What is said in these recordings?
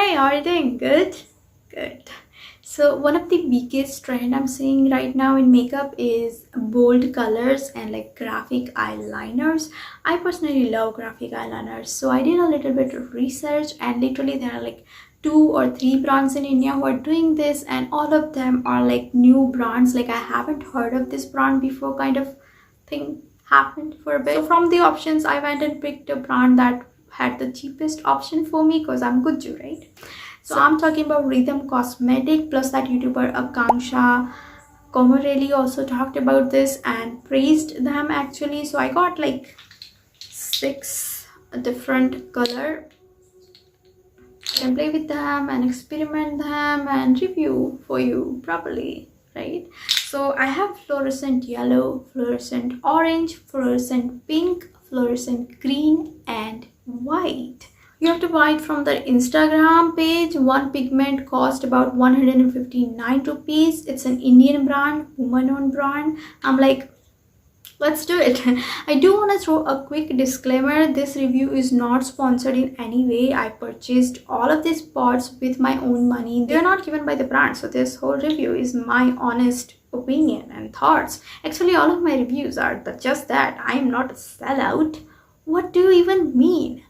Hey, how are you doing? Good? Good. So one of the biggest trend I'm seeing right now in makeup is bold colors and like graphic eyeliners. I personally love graphic eyeliners. So I did a little bit of research and literally there are like 2 or 3 brands in India who are doing this, and all of them are like new brands. Like I haven't heard of this brand before kind of thing happened for a bit. So from the options, I went and picked a brand that had the cheapest option for me because I'm good to, right? So I'm talking about Rhythm Cosmetic, plus that YouTuber Akanksha Komarelli also talked about this and praised them actually. So I got like 6 different color. I can play with them and experiment them and review for you properly, right? So I have fluorescent yellow, fluorescent orange, fluorescent pink, fluorescent green and white. You have to buy it from the Instagram page. One pigment cost about 159 rupees. It's an Indian brand, woman-owned brand. I'm like, let's do it. I do want to throw a quick disclaimer. This review is not sponsored in any way. I purchased all of these pots with my own money. They're not given by the brand. So this whole review is my honest opinion and thoughts. Actually, all of my reviews are just that. I am not a sellout. What do you even mean?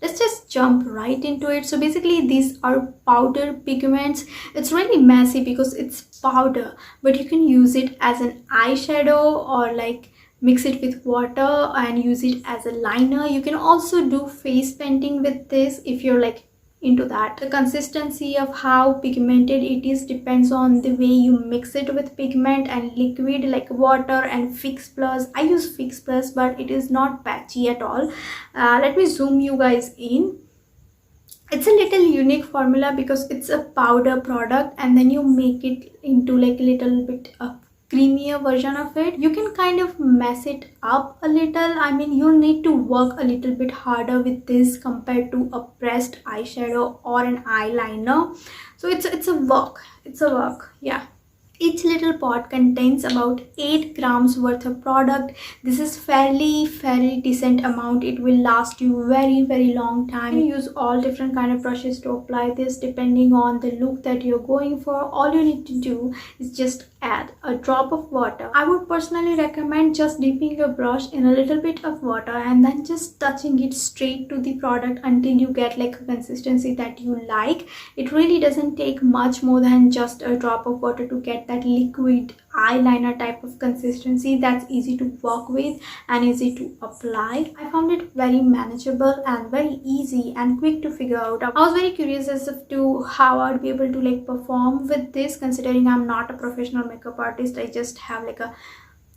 Let's just jump right into it. So basically these are powder pigments. It's really messy because it's powder, but you can use it as an eyeshadow or like mix it with water and use it as a liner. You can also do face painting with this if you're like into that. The consistency of how pigmented it is depends on the way you mix it with pigment and liquid like water and Fix Plus. I use Fix Plus, but it is not patchy at all. Let me zoom you guys in. It's a little unique formula because it's a powder product and then you make it into like a little bit of creamier version of it. You can kind of mess it up a little. I mean, you need to work a little bit harder with this compared to a pressed eyeshadow or an eyeliner. So it's a work. Yeah. Each little pot contains about 8 grams worth of product. This is fairly decent amount. It will last you very long time. You use all different kind of brushes to apply this depending on the look that you're going for. All you need to do is just add a drop of water. I would personally recommend just dipping your brush in a little bit of water and then just touching it straight to the product until you get like a consistency that you like. It really doesn't take much more than just a drop of water to get that liquid eyeliner type of consistency that's easy to work with and easy to apply. I found it very manageable and very easy and quick to figure out. I was very curious as to how I'd be able to like perform with this, considering I'm not a professional makeup artist. I just have like a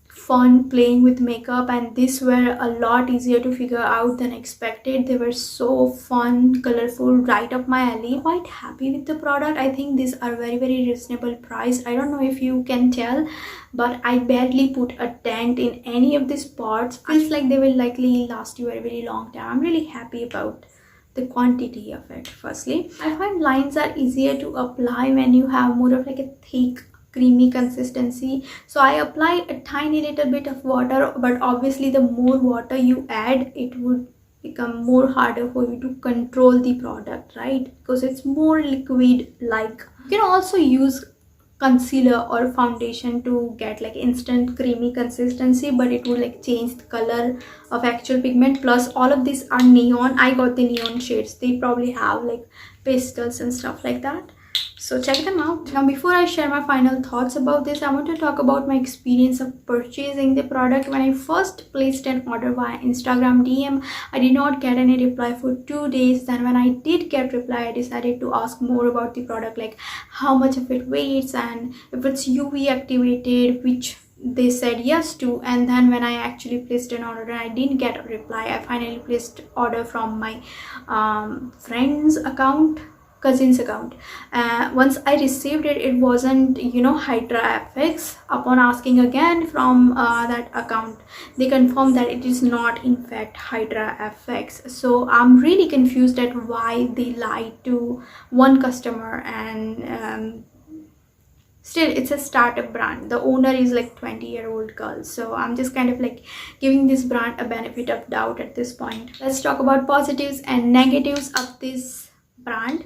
fun playing with makeup, and these were a lot easier to figure out than expected. They were so fun, colorful, right up my alley. Quite happy with the product. I think these are very reasonable price. I don't know if you can tell, but I barely put a dent in any of these pots. Feels like they will likely last you a very long time. I'm really happy about the quantity of it. Firstly, I find lines are easier to apply when you have more of like a thick creamy consistency. So I apply a tiny little bit of water, but obviously the more water you add, it would become more harder for you to control the product, right? Because it's more liquid like. You can also use concealer or foundation to get like instant creamy consistency, but it will like change the color of actual pigment. Plus all of these are neon. I got the neon shades. They probably have like pastels and stuff like that, so check them out. Now before I share my final thoughts about this, I want to talk about my experience of purchasing the product. When I first placed an order via Instagram DM, I did not get any reply for 2 days. Then when I did get reply, I decided to ask more about the product, like how much of it weighs and if it's UV activated, which they said yes to. And then when I actually placed an order and I didn't get a reply, I finally placed order from my friend's account, cousin's account. Once I received it, it wasn't, you know, Hydra FX. Upon asking again from that account, they confirmed that it is not in fact Hydra FX. So I'm really confused at why they lied to one customer. And still, it's a startup brand. The owner is like 20-year-old girl, so I'm just kind of like giving this brand a benefit of doubt at this point. Let's talk about positives and negatives of this brand,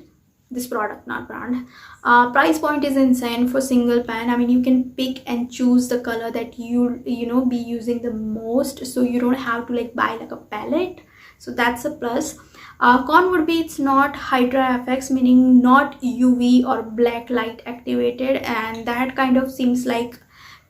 this product, not brand. Price point is insane for single pan. I mean, you can pick and choose the color that you know be using the most, so you don't have to like buy like a palette. So that's a plus. Con would be it's not Hydra FX, meaning not UV or black light activated, and that kind of seems like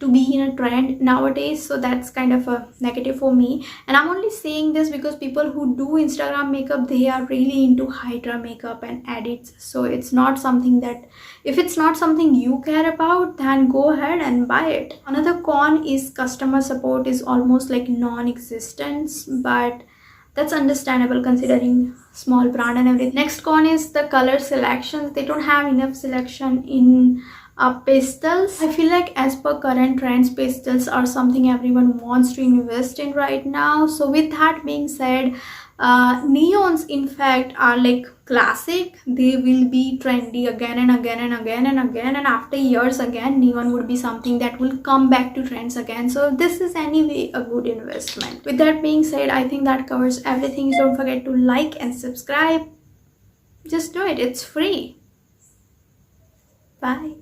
to be in a trend nowadays, so that's kind of a negative for me. And I'm only saying this because people who do Instagram makeup, they are really into Hydra makeup and edits, so it's not something that, if it's not something you care about, then go ahead and buy it. Another con is customer support is almost like non-existent, but that's understandable considering small brand and everything. Next con is the color selections. They don't have enough selection in pastels. I feel like as per current trends, pastels are something everyone wants to invest in right now. So with that being said, neons in fact are like classic. They will be trendy again and again and again and again, and after years again neon would be something that will come back to trends again. So this is anyway a good investment. With that being said, I think that covers everything. Don't forget to like and subscribe. Just do it, it's free. Bye.